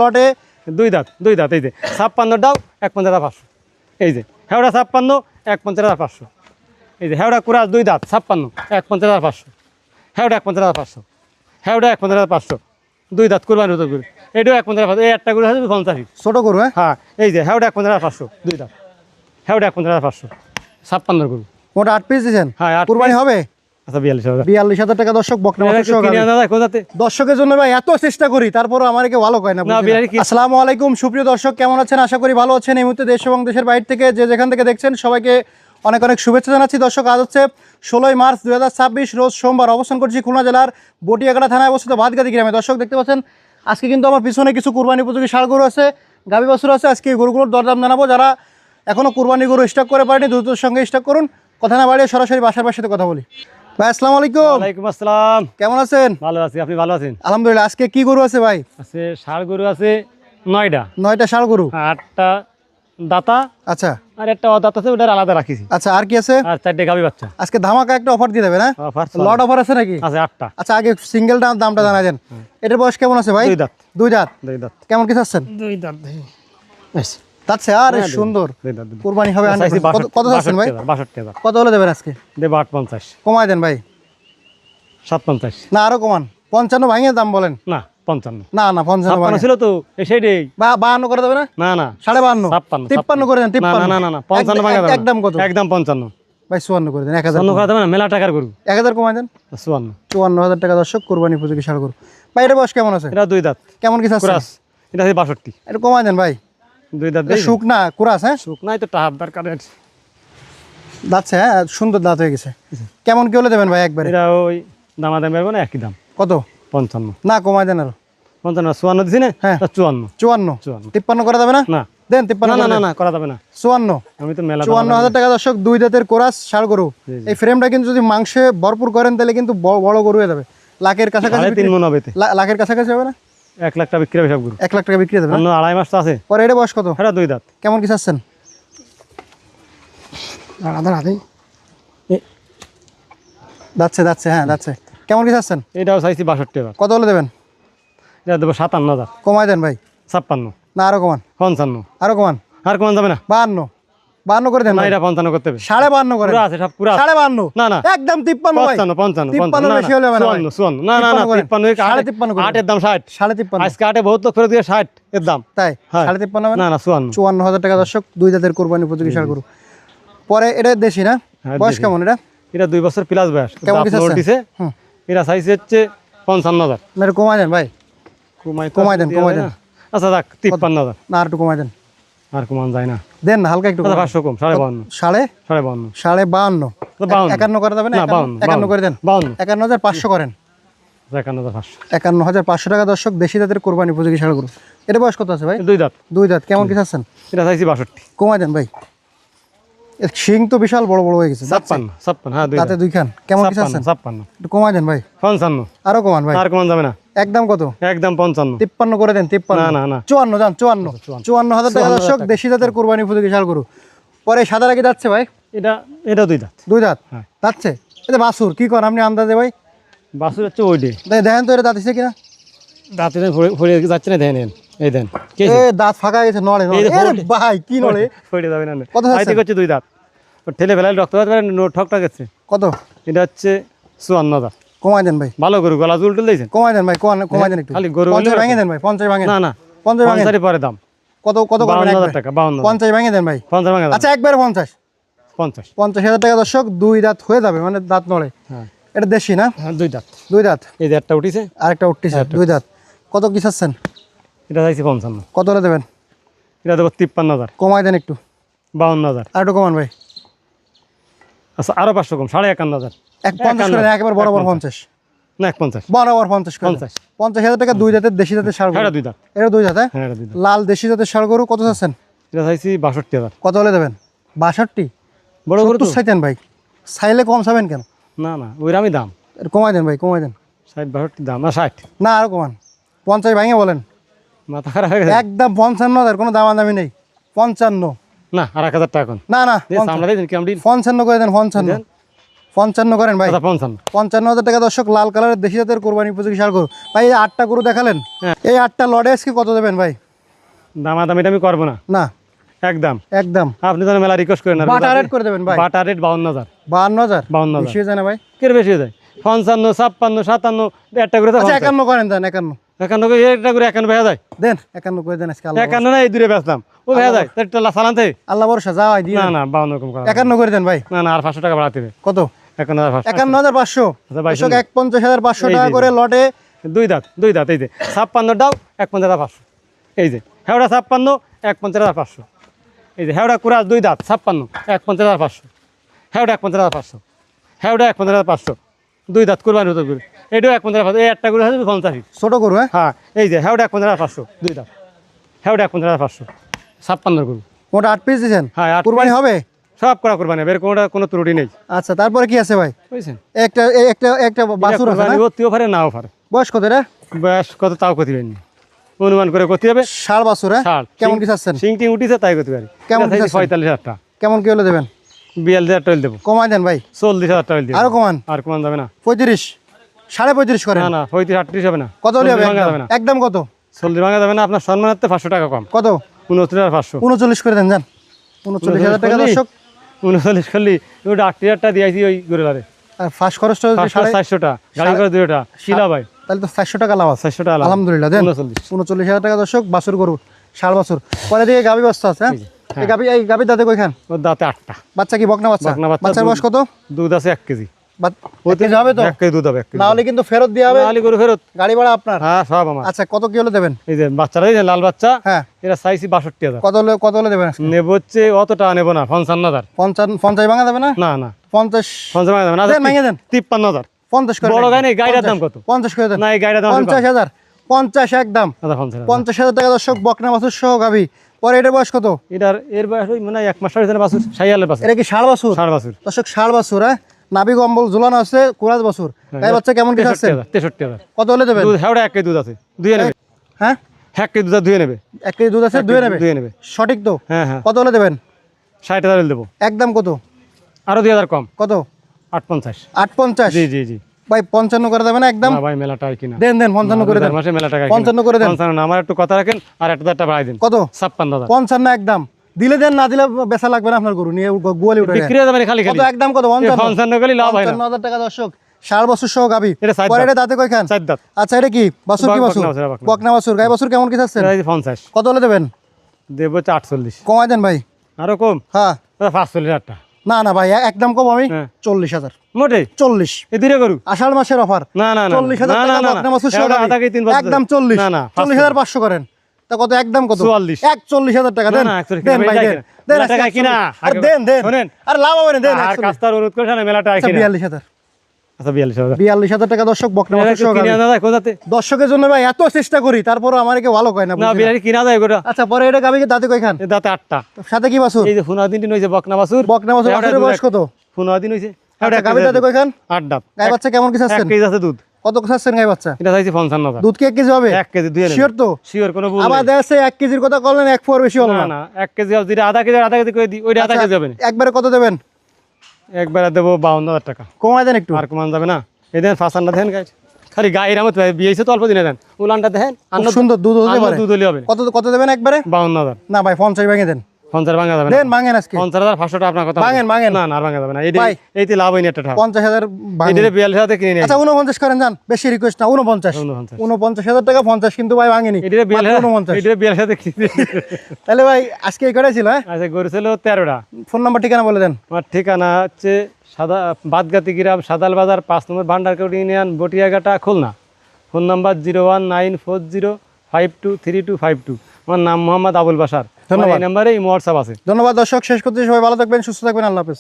লটে দুই দাঁত এই যে 56টাও 51,500 এই যে হেওড়া 56 51,500 এই যে হেওড়া কুরাস দুই দাঁত 56 51,500 হেওড়া 51,500 হেওড়া 51,500 দুই দাঁত কুরবানি হতো গরু এটাও 51,500 এই একটা গরু আছে 50 ছোট গরু। হ্যাঁ এই যে হেওড়া 51,500 দুই দাঁত হেওড়া 51,500 56 গরু মোটা 8 পিস দিয়েছেন। হ্যাঁ, 8 কুরবানি হবে আচ্ছা 42,000 42,000 টাকা দর্শক বকনা দর্শকের জন্য ভাই এত চেষ্টা করি তারপরও আমার কেউ ভালো কয় না। আসসালামু আলাইকুম সুপ্রিয় দর্শক, কেমন আছেন? আশা করি ভালো আছেন। এই মুহূর্তে দেশ এবং দেশের বাইরে থেকে যে যেখান থেকে দেখছেন সবাইকে অনেক অনেক শুভেচ্ছা জানাচ্ছি। দর্শক আজ হচ্ছে 16 মার্চ 2026 রোজ সোমবার। অবস্থান করছি খুলনা জেলার বটিয়াকাটা থানায় অবস্থিত ভাতগাদি গ্রামে। দর্শক দেখতে পাচ্ছেন আজকে কিন্তু আমার পিছনে কিছু কুরবানি উপযোগী ষাঁড় গরু আছে, গাভী বাছুর আছে। আজকে এই গরুগুলোর দরদাম জানাবো। যারা এখনো কুরবানি গরু স্টক করে পারেনি দ্রুততার সঙ্গে স্টক করুন। কথা না বাড়িয়ে সরাসরি বাসার সাথে কথা বলি। ভাই আসসালামু আলাইকুম। ওয়ালাইকুম আসসালাম। কেমন আছেন? ভালো আছি, আপনি ভালো আছেন? আলহামদুলিল্লাহ। আজকে কি গরু আছে ভাই? আছে ষাঁড় গরু আছে 9টা। 9টা ষাঁড় গরু, 8টা দাতা আচ্ছা আর একটা অদাতা আছে, ওটা আলাদা রাখিছি। আচ্ছা আর কি আছে? আর 4টে গাভী বাচ্চা। আজকে ধামাকা একটা অফার দিয়ে দেবে না? অফার লট অফার আছে নাকি? আছে 8টা। আচ্ছা আগে সিঙ্গেল দামটা জানাই দেন। এটার বয়স কেমন আছে ভাই? দুই দাঁত। দুই দাঁত। দুই দাঁত। কেমন কি চাচ্ছেন? দুই দাঁত। যাচ্ছে আর সুন্দর দুই দাঁত। কুরবানি হবে। কত চাচ্ছেন ভাই? 62,000। কত হলে দেবেন আজকে? দেব 850। কমাই দেন ভাই। 57। না আরো কমান। 55 ভাঙিয়ে দাম বলেন। না 55। না না 55 ছিল তো সেইটাই। 52 করে দেবে না? না না 52.5 53 করে দেন। 53 না 55 ভাঙা যাবে। একদম কত? একদম 55 ভাই 54 করে দেন। 1000 করে দেবে না, মেলা টাকার গরু। 1000 কমাই দেন। 54,000 টাকা দর্শক কুরবানি উপযোগী ষাঁড় গরু। ভাই এর বয়স কেমন আছে? এটা দুই দাঁত। কেমন কি চাচ্ছেন? কুরাস এটা আছে 62। এটা কমাই দেন ভাই। দুই দাঁত শুক না কুরাস? হ্যাঁ শুক নাই তো টাহার দরকার। দাঁতছে, হ্যাঁ সুন্দর দাঁত হয়ে গেছে। কেমন কি হলে দেবেন ভাই একবারে? এটা ওই দামাদামি পারবো না, একই দাম। কত? 55। না কমাই দেন আরো। 55 54 দিছি না? হ্যাঁ 54। 53 করা যাবে না? না দেন 53। না করা যাবে না। 54। আমি তো মেলা 54,000 টাকা দর্শক দুই দাঁতের কোরাস ষাঁড় গরু। এই ফ্রেমটা কিন্তু যদি মাংসে ভরপুর করেন তাহলে কিন্তু বড় গরু হয়ে যাবে। লাখের কাছাকাছি। 3 মণ হবে। লাখের কাছাকাছি হবে না? 1 লাখ টাকা বিক্রি হবে সব গরু। 1 লাখ টাকা বিক্রি হবে না? 2.5 মাস তো আছে। পরে এটা বয়স কত? এটা দুই দাঁত। কেমন কি চাচ্ছেন? যাচ্ছে হ্যাঁ যাচ্ছে। কেমন কি চাচ্ছেন? এটাও চাইছি 62,000। কত হলে দেবেন? এটা দেবো 57,000। কমাই দেন ভাই। 56। না আরো কমান। 55। আরো কমান। আর কমান যাবে না। 52 করে দেন। না ভাই এটা 55 করতে হবে। 52.5 করে পুরো আছে সব পুরো। 52.5 না না একদম 53 ভাই। 55 বেশি হলে হবে না। 54 না না না 53 8 এর দাম 60। 53.5 আজকে 8 বহুত লোক ফেরত দিয়ে 60 এর দাম। তাই হ্যাঁ। 53 হবে না না 54,000 টাকা দর্শক দুই দাঁতের কুরবানি উপযোগী ষাঁড় গরু। পরে এটা দেশি না? হ্যাঁ, বয়স দেশি। কেমন এটা? এটা 2 বছর প্লাস বয়স। কেমন কি চাচ্ছেন? দিছে এটা সাইজ হচ্ছে 55,000। মেরে কমাই দেন ভাই। কমাই দেন। আচ্ছা দেখ 53,000। না আর একটু কমাই দেন। আর কমান যায় না। দেন না হালকা একটু। 500 কম 52.5। 52.5 51 করা যাবে না? 51 করে দেন। 51,500 করেন। 51,500 টাকা দর্শক দেশি জাতের কুরবানি উপযোগী ষাঁড় গরু। এটা বয়স কত আছে ভাই? দুই দাঁত। দুই দাঁত। কেমন কি চাচ্ছেন? এটা চাইছি 62। কমাই দেন ভাই। এর শিং তো বিশাল বড় হয়ে গেছে। 56 হ্যাঁ দুই দাঁতে দুই খান। কেমন কি চাচ্ছেন? 56। একটু কমাই দেন ভাই। 55। আরো কমান ভাই। আর কমান যাবে না। একদম কত? একদম 55। 53 করে দেন। 53 না 54 যান। 54,000 টাকা দর্শক দেশি জাতের কুরবানি উপযোগী ষাঁড় গরু। পরে সাদা রাখি যাচ্ছে ভাই? এটা দুই দাঁত। দুই দাঁত হ্যাঁ। যাচ্ছে। এটা বাছুর কি করেন আপনি আন্দাজে ভাই? বাছুর হচ্ছে ওইডে। দেখেন তো এটা দাঁত আছে কিনা? দাঁতে ফড়ে যাচ্ছে না, দেখেন এই দেন। এ দাঁত ফাঁকা গেছে নড়ে ভাই কি নড়ে? ফড়ে যাবে না। কত আইতে হচ্ছে দুই দাঁত। ঠেলে ফেলালে রক্ত পাত করে ঠকটা গেছে। কত? এটা হচ্ছে 54,000। কমাই দেন ভাই। ভালো গরু গলা জুলটুল দিয়েছেন। কমাই দেন ভাই। কমাই দেন একটু। খালি গরু 50 ভাঙে দেন ভাই। 50 ভাঙে। না না 50 ভাঙে। 50 পরে দাম। কত করবেন? 52,000 টাকা। 52,000। 50 ভাঙে দেন ভাই। 50 ভাঙা। আচ্ছা একবারে 50। 50,000 টাকা দর্শক দুই দাঁত হয়ে যাবে, মানে দাঁত নড়ে। হ্যাঁ এটা দেশি না? হ্যাঁ দুই দাঁত। দুই দাঁত। এই যে একটা উঠিছে আরেকটা উঠতেছে। দুই দাঁত। কত কি চাচ্ছেন? এটা চাইছি 55। কত হলে দেবেন? এটা দেবো 53,000। কমাই দেন একটু। 52,000। আর একটু কমান ভাই। আচ্ছা আরো 500 কম 51,000। 50 করে দেন একেবারে বরাবর 50। না 50। বরাবর 50 করে 50,000 টাকা দুই দাঁতের দেশি জাতের ষাঁড় গরু। এটা দুই দাঁত। এটা দুই দাঁত। হ্যাঁ এটা দুই দাঁত। লাল দেশি জাতের ষাঁড় গরু কত চাচ্ছেন? এটা চাইছি 62,000। কত হলে দেবেন? 62। বড় গরু তো চাইতেন ভাই। চাইলে কম চাবেন কেন? না না ওইরকমই দাম। কমাই দেন ভাই। কমাই দেন। 60-62 দাম না 60। না আরো কমান। 50 ভাঙে বলেন। মাথা খারাপ হয়ে গেছে। একদম 55,000 কোনো দামাদামি নেই। 55। না আর 1,000 টাকা কোন না আমরা দিন কি আমডি 55 করে দেন। 55 55 করেন ভাই। আচ্ছা 55। 55,000 টাকা দর্শক, লাল কালারের দেশি জাতের কোরবানি উপযোগী ষাঁড় গরু। ভাই এই 8টা গরু দেখালেন, হ্যাঁ। এই 8টা লটে আজকে কত দেবেন ভাই? দামাদামি এটা আমি করবো না, না একদম। একদম আপনি তো মেলা রিকোয়েস্ট করেন না, বাটা রেট করে দেবেন ভাই। বাটা রেট 52,000। 52,000 52,000 বেশি হয়ে যায় না ভাই? কের বেশি হয়ে যায়? 55, 56, 57 একটা করে আচ্ছা 51 করেন, দেন 51। 51 একটা করে 51 ভেয়া যায়। দেন 51 করে দেন আজকে। আল্লাহ 51 না, এই দূরে বেচলাম ও ভেয়া যায় তাহলে চালানতে। আল্লাহ ভরসা, যাও আই দিয়ে না না 52 কম করা 51 করে দেন ভাই। না না, আর 500 টাকা বাড়াতে হবে। কত? 51,500। 51,500 আচ্ছা, ভাই, দর্শক 51,500 টাকা করে লটে। দুই দাঁত এই যে 56 দাও 51,500। এই যে হেওড়া 56 51,500। এই যে হেওড়া কুরাস দুই দাঁত 56 51,500। হেওড়া 51,500। হেওড়া 51,500 দুই দাঁত কুরবানি হতো করে এটাও 51,500। এই একটা করে 50 ছোট গরু। হ্যাঁ হ্যাঁ এই যে হেওড়া 51,500 দুই দাঁত। হেওড়া 51,500 56 গরু। মোটা 8 পিস দিয়েছেন। হ্যাঁ, 8 কুরবানি piece। হবে সব করা কুরবানি হবে, এর কোনো ত্রুটি নেই। আচ্ছা তারপরে কি আছে ভাই? বুঝছেন? একটা একটা একটা বাছুর আছে না? অতিও পারে নাও পারে। বয়স কত রে? বয়স কত তাও করতে পারেনি, অনুমান করে করতে হবে। ষাঁড় বাছুর। হ্যাঁ ষাট। কেমন কি চাচ্ছেন? সিং টিং উঠিছে তাই করতে পারি। কেমন কি চাচ্ছেন? 45,000 টাকা। কেমন কি হলে দেবেন? 42,000 টাকা দেবো। কমাই দেন ভাই। 40,000 টাকা দেবো। আরো কমান। আর কমান যাবে না। 35 35.5 করেন। না না 35-38 হবে না। কত হলে হবে? 40 ভাঙা যাবে না। একদম কত? 40 ভাঙা যাবে না, আপনার সম্মানার্থে 500 টাকা কম। কত? 29,500। 39 করে দেন, যান 39,000 টাকা দর্শক। 39 করলি ওটা 8,000 টাকা দিয়েছি ওই গরুলারে। আর ফার্স্ট খরচটা যদি 400 টাকা গাড়ি করে 2টা শিলা ভাই। তাহলে তো 400 টাকা লাভ আছে। 400 টাকা লাভ। আলহামদুলিল্লাহ দেন 39,000 টাকা দর্শক, বাছুর গরু ষাঁড় বাছুর। পরে দিকে গাবি বাচ্চা আছে। হ্যাঁ এই গাবির দাঁতে কয়খান? ওর দাঁতে 8টা। বাচ্চা কি বকনা বাচ্চা? বকনা বাচ্চা। বাচ্চার বয়স কত? দুধ আছে 1 কেজি। ওতে যাবে তো? 1 কেজি দুধ হবে, 1 কেজি। না হলে কিন্তু ফেরত দেওয়া হবে। নালি গরু ফেরত। গাড়ি ভাড়া আপনার। হ্যাঁ সব আমার। আচ্ছা কত কি হলে দেবেন? এই যে বাচ্চারা, এই যে লাল বাচ্চা, হ্যাঁ এরা চাইছি 62,000। কত হলে দেবেন আজকে? নেব হচ্ছে অত টাকা নেবো না, 55,000। 50 ভাঙা যাবে না? না না 50 50 ভাঙা যাবে না। দেন, ভেঙে দেন। 53,000। 50 করে বড় দেন। গাড়ি নেই, গাড়ির দাম কত? 50 করে দেন। না এই গাড়ির দাম 50,000 50 একদম। আচ্ছা 50,000। 50,000 টাকা দর্শক, বকনা বাছুর সহ গাবি। পরে এটার বয়স কত? এর বয়স ওই মানে 1 মাস হয়েছে বাছুর, সাইয়ালের বাছুর। এটা কি ষাঁড় বাছুর? ষাঁড় বাছুর। দর্শক ষাঁড় বাছুর। হ্যাঁ নাভি কম্বল ঝুলানো আছে, কুরাজ বাছুর। গাই বাচ্চা কেমন কি আছে? 63,000। কত হলে দেবেন? দুধ হেওড়া 1 কেজি দুধ আছে, ধুয়ে নেবে। হ্যাঁ 1 কেজি দুধ ধুয়ে নেবে। 1 কেজি দুধ আছে, ধুয়ে নেবে। ধুয়ে নেবে। সঠিক তো? হ্যাঁ হ্যাঁ। কত হলে দেবেন? 60,000 দেবো। একদম কত? আরো 2,000 কম। কত? 850। 850। জি জি জি। ভাই 55 করে দেবেন একদম? না ভাই মেলা টাকা কিনা। দেন 55 করে দেন। মাসে মেলা টাকা 55 করে দেন। 55 না, আমার একটু কথা রাখেন, আর 1,000 টাকা বাড়াই দিন। কত? 56,000। 55 একদম। দিলে দেন, না দিলে বেচা লাগবে না আপনার গরু নিয়ে গোয়ালি উঠে। বিক্রি হয়ে যাবে না খালি কত খালি। একদম কত? 55 করলে লাভ হয় না। 55,000 টাকা দর্শক, ষাঁড় বাছুর সহ গাবি। এটা 4 পরে দাঁত। এটা দাঁতে কয়খান? 4 দাঁত। আচ্ছা এটা কি বাছুর? কি বাছুর? বকনা বাছুর, বকনা। বকনা বাছুর। গাই বাছুর কেমন কি চাচ্ছেন? এই যে 50। কত হলে দেবেন? দেবো হচ্ছে 48। কমাই দেন ভাই। আরো কম? হ্যাঁ 45,000 টাকা। না না ভাই একদম কম আমি। হ্যাঁ। 40,000। মোটে 40 এই দুইটা গরু। আষাঢ় মাসের অফার। না না না 40,000 না, টাকা না, না, বকনা বাছুর সহ হেওড়া গাবি। আধা কেজি 3 বছর। একদম 40। না না 40,500 করেন। তা কত একদম কত? 44। 41,000 টাকা দেন। না, 41 দেন ভাই কিনা, দেন। কিনা। দেন মেলা আজকে টাকা 41। কিনা। আর দেন দেন। শোনেন। আর লাভ হবে না, দেন আর 41। কাস্তার অনুরোধ করে না, মেলা টাকা আচ্ছা কিনা। 42,000। আচ্ছা 42,000। 42,000 টাকা দর্শক, বকনা বাছুর সহ কিনা গাবি। না যায় কোথাতে? দর্শকের জন্য ভাই এত চেষ্টা করি, তারপর আমার একে ভালো কয় না, না বুঝলি না? বিরাটি কিনা যায় গোটা। আচ্ছা পরে এটা গাবিকে দাঁতে কয়খান? এ দাঁতে 8টা। সাথে কি বাছুর? এই যে ফুনা দিনটি নইছে বকনা বাছুর। বকনা বাছুর। হেওড়া বাছুরের দুধ বয়স কত? ফুনা দিন হইছে। আচ্ছা গাবির দাঁতে কয়খান? 8 দাঁত। গাই বাচ্চা কেমন কি চাচ্ছেন? 1 কেজি আছে দুধ। কত চাচ্ছেন গাই বাচ্চা? এটা চাইছি 55,000। দুধ কি 1 কেজি হবে? 1 কেজি দুই নেবে। শিওর তো? শিওর কোনো ভুল আবার নেই। দেখছে 1 কেজির কথা বললেন, 1 পোয়ার বেশি হলো না না। না 1 কেজি হবে, যেটা আধা কেজি করে দিই, ওইটা আধা আচ্ছা, কেজি হবে না। একবারে কত দেবেন? একবারে দেবো 52,000 টাকা। কমায় দেন একটু। আর কমান যাবে না। এই দেন ফাঁসানটা দেন গাছ, খালি গায়ের আমত বিয়েছে তো অল্প দিনে দেন, উলানটা দেখেন। খুব সুন্দর দুধ হতে পারে। দুধ হলে হবে। কত কত দেবেন একবারে? 52,000। না ভাই 50 ভেঙে দেন। 50 ভাঙা যাবে না। দেন ভাঙেন আজকে। 50,500 টাকা আপনার কথা। ভাঙেন, ভাঙেন। না না আর ভাঙা যাবে না। ভাই। এইতে লাভ হয়নি একটা টাকা। 50,000 ভাঙেন। এটারে 42,000 কিনে নিয়ে। আচ্ছা 49 করেন, যান বেশি রিকোয়েস্ট না। 49 49,000 টাকা 50 কিন্তু ভাই ভাঙেনি। এটারে 49। 42,000 কিনে। তাহলে ভাই আজকে এই কটাই ছিল। হ্যাঁ আচ্ছা গরু ছিল 13টা। ফোন নাম্বার ঠিকানা বলে দেন। আমার ঠিকানা হচ্ছে বাদগাতি গ্রাম, সাদাল বাজার, 5 নম্বর Bhandarkot union, Batiaghata, Khulna. Phone number 01940523252। আমার নাম মোহাম্মদ আবুল বাশার। ধন্যবাদ। এই নাম্বারে হোয়াটসঅ্যাপ আছে। ধন্যবাদ দর্শক, শেষ করতে সবাই ভালো থাকবেন, সুস্থ থাকবেন, আল্লাহ হাফেজ।